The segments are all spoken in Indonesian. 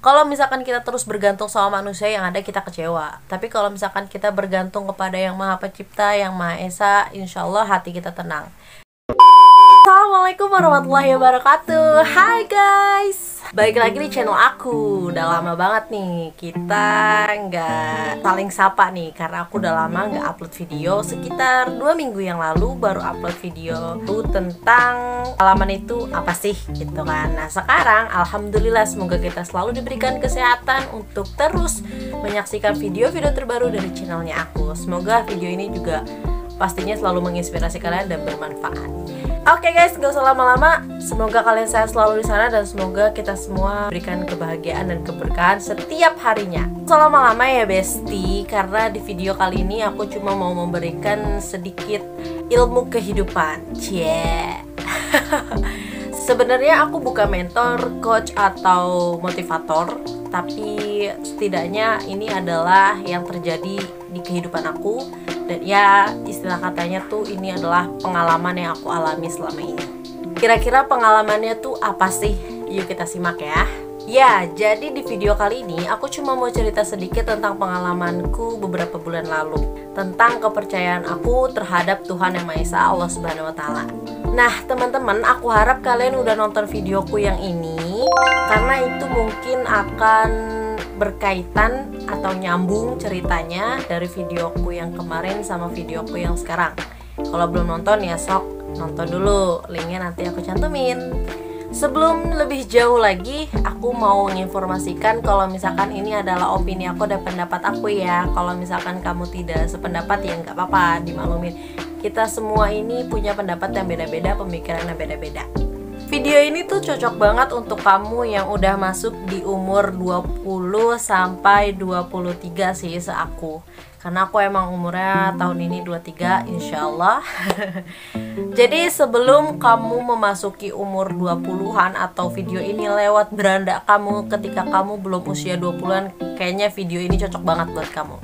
Kalau misalkan kita terus bergantung sama manusia, yang ada kita kecewa. Tapi kalau misalkan kita bergantung kepada Yang Maha Pencipta, Yang Maha Esa, insya Allah hati kita tenang. Assalamualaikum warahmatullahi wabarakatuh. Hai guys, balik lagi di channel aku. Udah lama banget nih kita nggak saling sapa nih, karena aku udah lama nggak upload video. Sekitar 2 minggu yang lalu baru upload video tentang pengalaman itu apa sih gitu kan. Nah sekarang alhamdulillah, semoga kita selalu diberikan kesehatan untuk terus menyaksikan video-video terbaru dari channelnya aku. Semoga video ini juga pastinya selalu menginspirasi kalian dan bermanfaat. Oke guys, gak usah lama-lama. Semoga kalian sehat selalu di sana dan semoga kita semua berikan kebahagiaan dan keberkahan setiap harinya. Gak usah lama-lama ya Besti, karena di video kali ini aku cuma mau memberikan sedikit ilmu kehidupan. Sebenarnya aku bukan mentor, coach atau motivator, tapi setidaknya ini adalah yang terjadi di kehidupan aku. Dan ya istilah katanya tuh ini adalah pengalaman yang aku alami selama ini. Kira-kira pengalamannya tuh apa sih? Yuk kita simak ya. Ya, jadi di video kali ini aku cuma mau cerita sedikit tentang pengalamanku beberapa bulan lalu, tentang kepercayaan aku terhadap Tuhan Yang Maha Esa, Allah Subhanahu wa Ta'ala. Nah teman-teman, aku harap kalian udah nonton videoku yang ini, karena itu mungkin akan berkaitan atau nyambung ceritanya dari videoku yang kemarin sama videoku yang sekarang. Kalau belum nonton ya sok nonton dulu, linknya nanti aku cantumin. Sebelum lebih jauh lagi, aku mau menginformasikan kalau misalkan ini adalah opini aku dan pendapat aku ya. Kalau misalkan kamu tidak sependapat ya nggak apa-apa, dimaklumin. Kita semua ini punya pendapat yang beda-beda, pemikiran yang beda-beda. Video ini tuh cocok banget untuk kamu yang udah masuk di umur 20 sampai 23 sih seaku. Karena aku emang umurnya tahun ini 23 insya Allah. Jadi sebelum kamu memasuki umur 20-an atau video ini lewat beranda kamu ketika kamu belum usia 20-an, kayaknya video ini cocok banget buat kamu.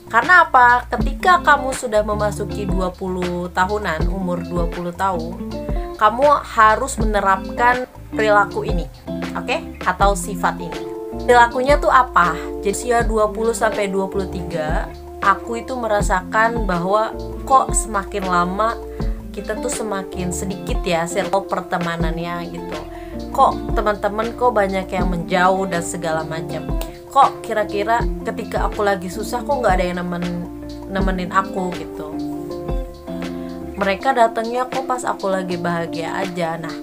Karena apa? Ketika kamu sudah memasuki 20 tahunan, umur 20 tahun, kamu harus menerapkan perilaku ini, oke? Atau sifat ini. Perilakunya tuh apa? Jadi usia 20 sampai 23, aku itu merasakan bahwa kok semakin lama kita tuh semakin sedikit ya circle pertemanannya gitu. Kok teman-teman kok banyak yang menjauh dan segala macam. Kok kira-kira ketika aku lagi susah kok nggak ada yang nemenin aku gitu. Mereka datangnya kok pas aku lagi bahagia aja. Nah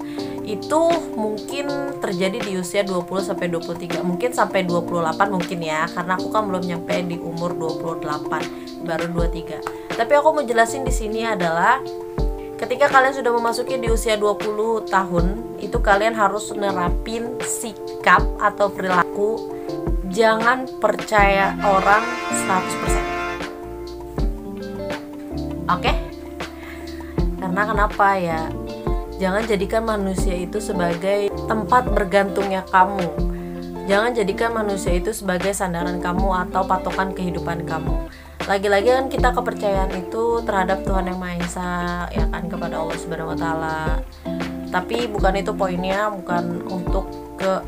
itu mungkin terjadi di usia 20 sampai 23, mungkin sampai 28 mungkin ya, karena aku kan belum nyampe di umur 28, baru 23. Tapi aku mau jelasin di sini adalah ketika kalian sudah memasuki di usia 20 tahun, itu kalian harus nerapin sikap atau perilaku jangan percaya orang 100%. Oke? Karena kenapa ya? Jangan jadikan manusia itu sebagai tempat bergantungnya kamu. Jangan jadikan manusia itu sebagai sandaran kamu atau patokan kehidupan kamu. Lagi-lagi kan kita kepercayaan itu terhadap Tuhan Yang Maha Esa, ya kan, kepada Allah Subhanahu wa Ta'ala. Tapi bukan itu poinnya, bukan untuk ke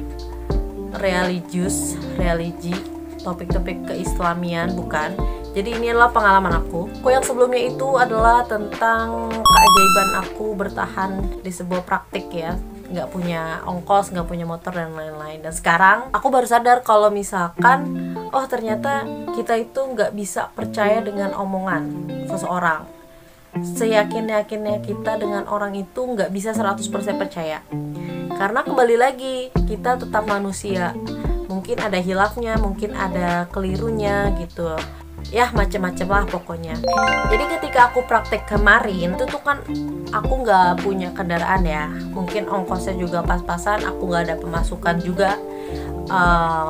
religi, topik-topik keislamian, bukan. Jadi ini adalah pengalaman aku. Yang sebelumnya itu adalah tentang keajaiban aku bertahan di sebuah praktik ya. Nggak punya ongkos, nggak punya motor dan lain-lain. Dan sekarang aku baru sadar kalau misalkan oh ternyata kita itu nggak bisa percaya dengan omongan seseorang. Seyakin-yakinnya kita dengan orang itu nggak bisa 100% percaya. Karena kembali lagi, kita tetap manusia. Mungkin ada hilafnya, mungkin ada kelirunya gitu. Ya macem-macem lah pokoknya. Jadi ketika aku praktek kemarin itu tuh kan aku nggak punya kendaraan ya, mungkin ongkosnya juga pas-pasan, aku nggak ada pemasukan juga,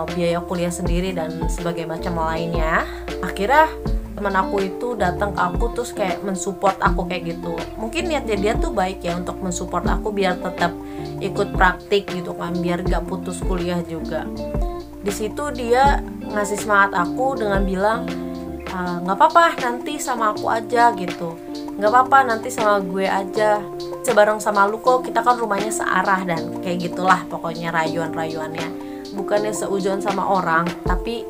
biaya kuliah sendiri dan sebagai macam lainnya. Akhirnya teman aku itu datang ke aku terus kayak mensupport aku kayak gitu. Mungkin niatnya dia tuh baik ya untuk mensupport aku biar tetap ikut praktik gitu kan, biar gak putus kuliah juga. Di situ dia ngasih semangat aku dengan bilang nggak apa-apa nanti sama aku aja gitu, nggak apa-apa nanti sama gue aja, sebareng sama lu kok, kita kan rumahnya searah dan kayak gitulah pokoknya rayuan-rayuannya. bukannya seujon sama orang, tapi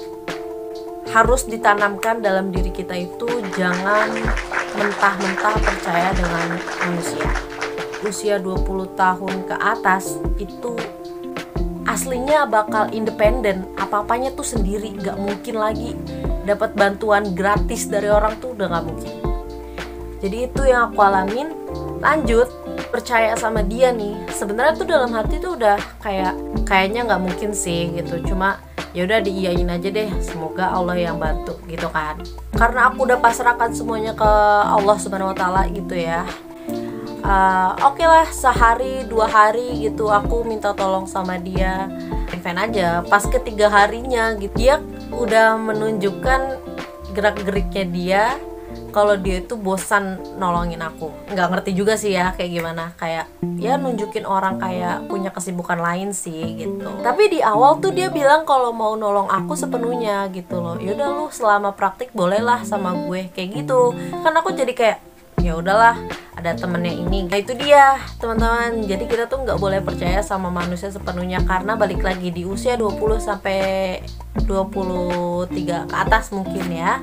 harus ditanamkan dalam diri kita itu jangan mentah-mentah percaya dengan manusia. Usia 20 tahun ke atas itu aslinya bakal independen, apa-apanya tuh sendiri, gak mungkin lagi dapat bantuan gratis dari orang tuh, udah gak mungkin. Jadi itu yang aku alamin. Lanjut, percaya sama dia nih, sebenarnya tuh dalam hati tuh udah kayaknya nggak mungkin sih gitu, cuma ya udah diiyain aja deh, semoga Allah yang bantu gitu kan, karena aku udah pasrahkan semuanya ke Allah Subhanahu Wa Taala gitu ya. Oke lah, sehari 2 hari gitu aku minta tolong sama dia, fan aja. Pas ketiga harinya gitu, dia udah menunjukkan gerak-geriknya dia kalau dia itu bosan nolongin aku. Nggak ngerti juga sih ya kayak gimana, kayak ya nunjukin orang kayak punya kesibukan lain sih gitu. Tapi di awal tuh dia bilang kalau mau nolong aku sepenuhnya gitu loh. Yaudah lu selama praktik bolehlah sama gue kayak gitu. Kan aku jadi kayak ya udahlah, ada temennya ini. Nah itu dia teman-teman, jadi kita tuh nggak boleh percaya sama manusia sepenuhnya, karena balik lagi di usia 20 sampai 23 ke atas mungkin ya,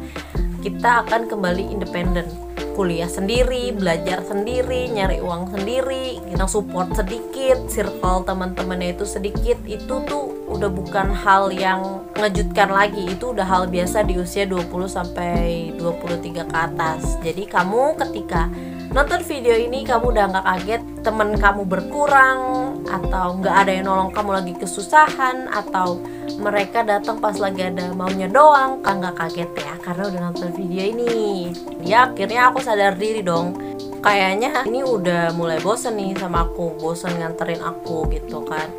kita akan kembali independen, kuliah sendiri, belajar sendiri, nyari uang sendiri, kita support sedikit, circle teman-temannya itu sedikit. Itu tuh udah bukan hal yang mengejutkan lagi, itu udah hal biasa di usia 20 sampai 23 ke atas. Jadi kamu ketika nonton video ini kamu udah gak kaget temen kamu berkurang, atau gak ada yang nolong kamu lagi kesusahan, atau mereka datang pas lagi ada maunya doang, kan gak kaget ya, karena udah nonton video ini. Ya akhirnya aku sadar diri dong, kayaknya ini udah mulai bosen nih sama aku, bosen nganterin aku gitu kan.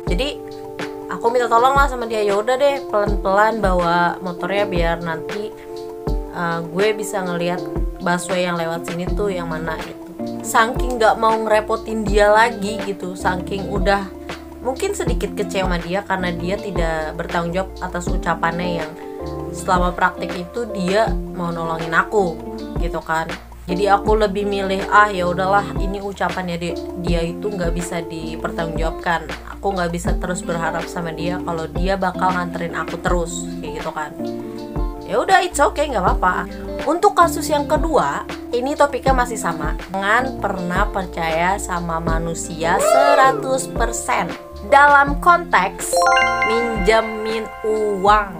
Jadi aku minta tolong lah sama dia, ya udah deh pelan-pelan bawa motornya biar nanti gue bisa ngelihat busway yang lewat sini tuh yang mana gitu. Saking gak mau ngerepotin dia lagi gitu, saking udah mungkin sedikit kecewa sama dia karena dia tidak bertanggung jawab atas ucapannya yang selama praktik itu dia mau nolongin aku gitu kan. Jadi aku lebih milih ya udahlah, ini ucapannya dia itu nggak bisa dipertanggungjawabkan. Aku nggak bisa terus berharap sama dia kalau dia bakal nganterin aku terus kayak gitu kan. Ya udah, it's okay, nggak apa-apa. Untuk kasus yang kedua, ini topiknya masih sama. Jangan pernah percaya sama manusia 100% dalam konteks minjemin uang.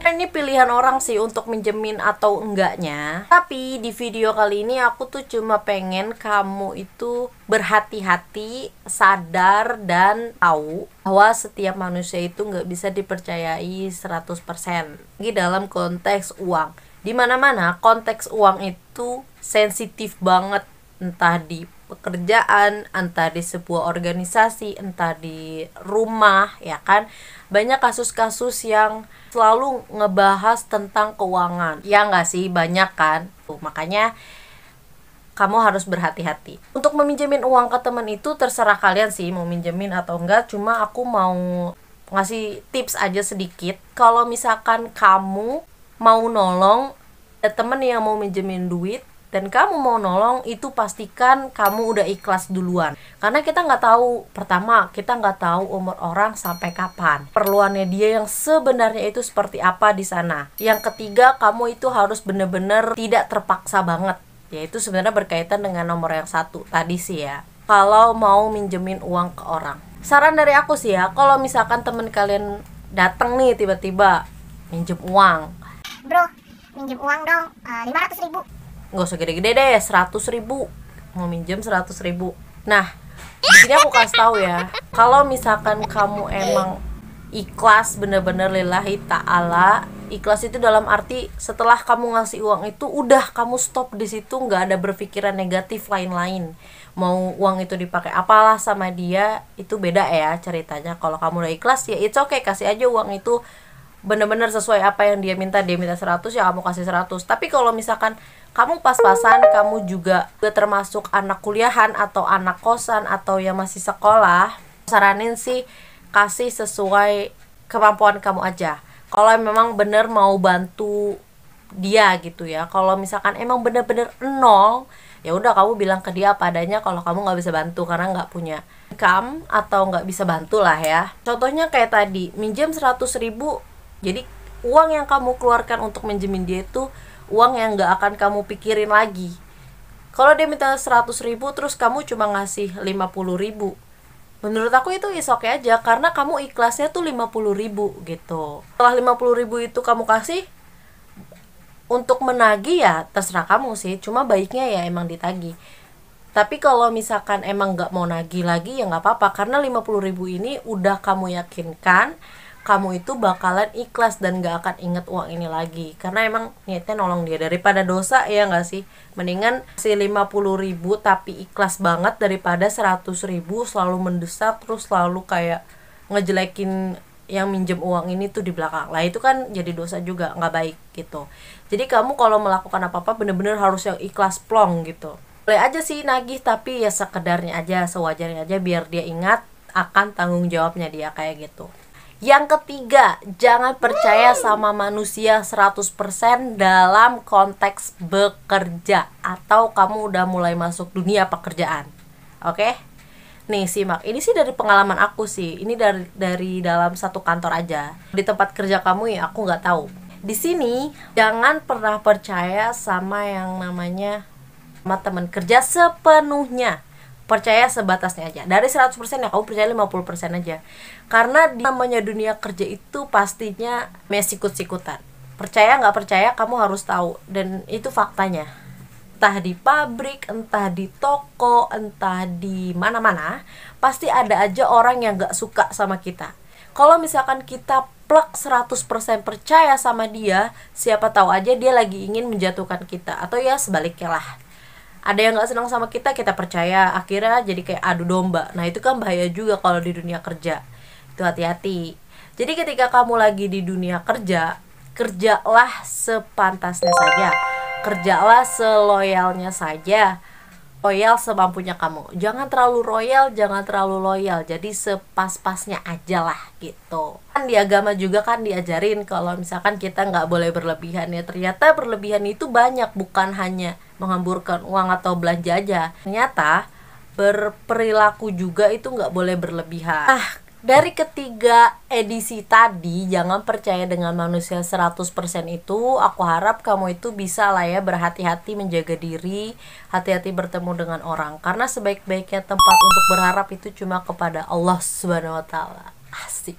Ini pilihan orang sih untuk minjemin atau enggaknya. Tapi di video kali ini aku tuh cuma pengen kamu itu berhati-hati, sadar, dan tahu bahwa setiap manusia itu nggak bisa dipercayai 100%. Ini dalam konteks uang. Dimana-mana konteks uang itu sensitif banget, entah di pekerjaan, entah di sebuah organisasi, entah di rumah, ya kan. Banyak kasus-kasus yang selalu ngebahas tentang keuangan, ya nggak sih, banyak kan. Makanya kamu harus berhati-hati. Untuk meminjemin uang ke teman itu terserah kalian sih mau minjemin atau enggak. Cuma aku mau ngasih tips aja sedikit. Kalau misalkan kamu mau nolong ada temen yang mau minjemin duit dan kamu mau nolong, itu pastikan kamu udah ikhlas duluan. Karena kita nggak tahu, pertama kita nggak tahu umur orang sampai kapan, perluannya dia yang sebenarnya itu seperti apa di sana. Yang ketiga, kamu itu harus bener-bener tidak terpaksa banget. Yaitu sebenarnya berkaitan dengan nomor yang satu tadi sih ya. Kalau mau minjemin uang ke orang, saran dari aku sih ya, kalau misalkan temen kalian dateng nih tiba-tiba minjem uang, bro, minjem uang dong, 500.000. Nggak usah gede-gede deh, 100.000. Mau minjem 100.000. Nah, di sini aku kasih tahu ya, kalau misalkan kamu emang ikhlas bener-bener lillahi ta'ala, ikhlas itu dalam arti setelah kamu ngasih uang itu udah kamu stop di situ, nggak ada berpikiran negatif lain-lain. Mau uang itu dipakai apalah sama dia, itu beda ya ceritanya. Kalau kamu udah ikhlas ya it's okay, kasih aja uang itu bener-bener sesuai apa yang dia minta 100 ya kamu kasih 100. Tapi kalau misalkan kamu pas-pasan, kamu juga termasuk anak kuliahan atau anak kosan atau yang masih sekolah, saranin sih kasih sesuai kemampuan kamu aja. Kalau memang bener mau bantu dia gitu ya. Kalau misalkan emang bener-bener nol, ya udah kamu bilang ke dia apa adanya kalau kamu nggak bisa bantu karena nggak punya income atau nggak bisa bantu lah ya. Contohnya kayak tadi, minjem 100.000, jadi uang yang kamu keluarkan untuk minjemin dia itu uang yang nggak akan kamu pikirin lagi. Kalau dia minta 100.000 terus kamu cuma ngasih 50.000, menurut aku itu is okay aja, karena kamu ikhlasnya tuh 50.000 gitu. Setelah 50.000 itu kamu kasih untuk menagih, ya terserah kamu sih, cuma baiknya ya emang ditagih. Tapi kalau misalkan emang nggak mau nagih lagi ya nggak apa-apa, karena 50.000 ini udah kamu yakinkan kamu itu bakalan ikhlas dan nggak akan inget uang ini lagi, karena emang niatnya nolong dia. Daripada dosa, ya nggak sih, mendingan si 50.000 tapi ikhlas banget daripada 100.000 selalu mendesak terus selalu kayak ngejelekin yang minjem uang ini tuh di belakang. Lah itu kan jadi dosa juga, nggak baik gitu. Jadi kamu kalau melakukan apa-apa bener-bener harus yang ikhlas plong gitu. Boleh aja sih nagih, tapi ya sekedarnya aja, sewajarnya aja, biar dia ingat akan tanggung jawabnya dia, kayak gitu. Yang ketiga, jangan percaya sama manusia 100% dalam konteks bekerja atau kamu udah mulai masuk dunia pekerjaan. Oke? Nih simak, ini sih dari pengalaman aku sih. Ini dari dalam satu kantor aja. Di tempat kerja kamu ya aku nggak tahu. Di sini jangan pernah percaya sama yang namanya sama teman kerja sepenuhnya. Percaya sebatasnya aja. Dari 100% ya kamu percaya 50% aja. Karena di namanya dunia kerja itu pastinya sikut-sikutan. Percaya nggak percaya kamu harus tahu, dan itu faktanya. Entah di pabrik, entah di toko, entah di mana-mana, pasti ada aja orang yang gak suka sama kita. Kalau misalkan kita plek 100% percaya sama dia, siapa tahu aja dia lagi ingin menjatuhkan kita, atau ya sebaliknya lah. Ada yang gak senang sama kita, kita percaya, akhirnya jadi kayak adu domba. Nah itu kan bahaya juga kalau di dunia kerja. Itu hati-hati. Jadi ketika kamu lagi di dunia kerja, kerjalah sepantasnya saja. Kerjalah seloyalnya saja, loyal semampunya kamu. Jangan terlalu royal, jangan terlalu loyal. Jadi sepas-pasnya aja lah gitu. Kan di agama juga kan diajarin kalau misalkan kita nggak boleh berlebihan ya. Ternyata berlebihan itu banyak, bukan hanya menghamburkan uang atau belanja aja. Ternyata berperilaku juga itu nggak boleh berlebihan. Dari ketiga edisi tadi, jangan percaya dengan manusia 100% itu, aku harap kamu itu bisa lah ya berhati-hati menjaga diri, hati-hati bertemu dengan orang. Karena sebaik-baiknya tempat untuk berharap itu cuma kepada Allah Subhanahu wa Ta'ala. Asik.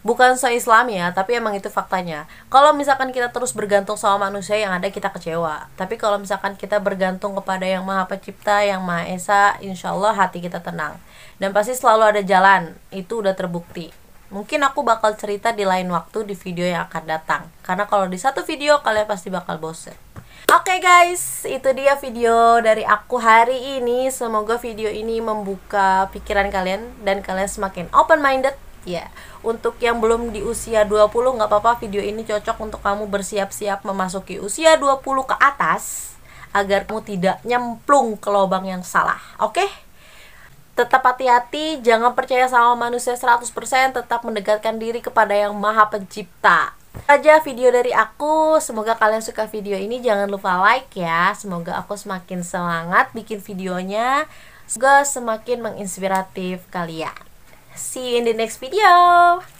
Bukan se-Islam ya, tapi emang itu faktanya. Kalau misalkan kita terus bergantung sama manusia, yang ada kita kecewa. Tapi kalau misalkan kita bergantung kepada yang Maha Pencipta, yang Maha Esa, insya Allah hati kita tenang. Dan pasti selalu ada jalan, itu udah terbukti. Mungkin aku bakal cerita di lain waktu di video yang akan datang. Karena kalau di satu video, kalian pasti bakal bosen. Oke guys, itu dia video dari aku hari ini. Semoga video ini membuka pikiran kalian dan kalian semakin open-minded. Ya, untuk yang belum di usia 20 nggak apa-apa, video ini cocok untuk kamu bersiap-siap memasuki usia 20 ke atas, agar kamu tidak nyemplung ke lubang yang salah. Oke? Tetap hati-hati, jangan percaya sama manusia 100%, tetap mendekatkan diri kepada yang Maha Pencipta. Aja video dari aku, semoga kalian suka video ini. Jangan lupa like ya. Semoga aku semakin semangat bikin videonya, semoga semakin menginspiratif kalian. See you in the next video.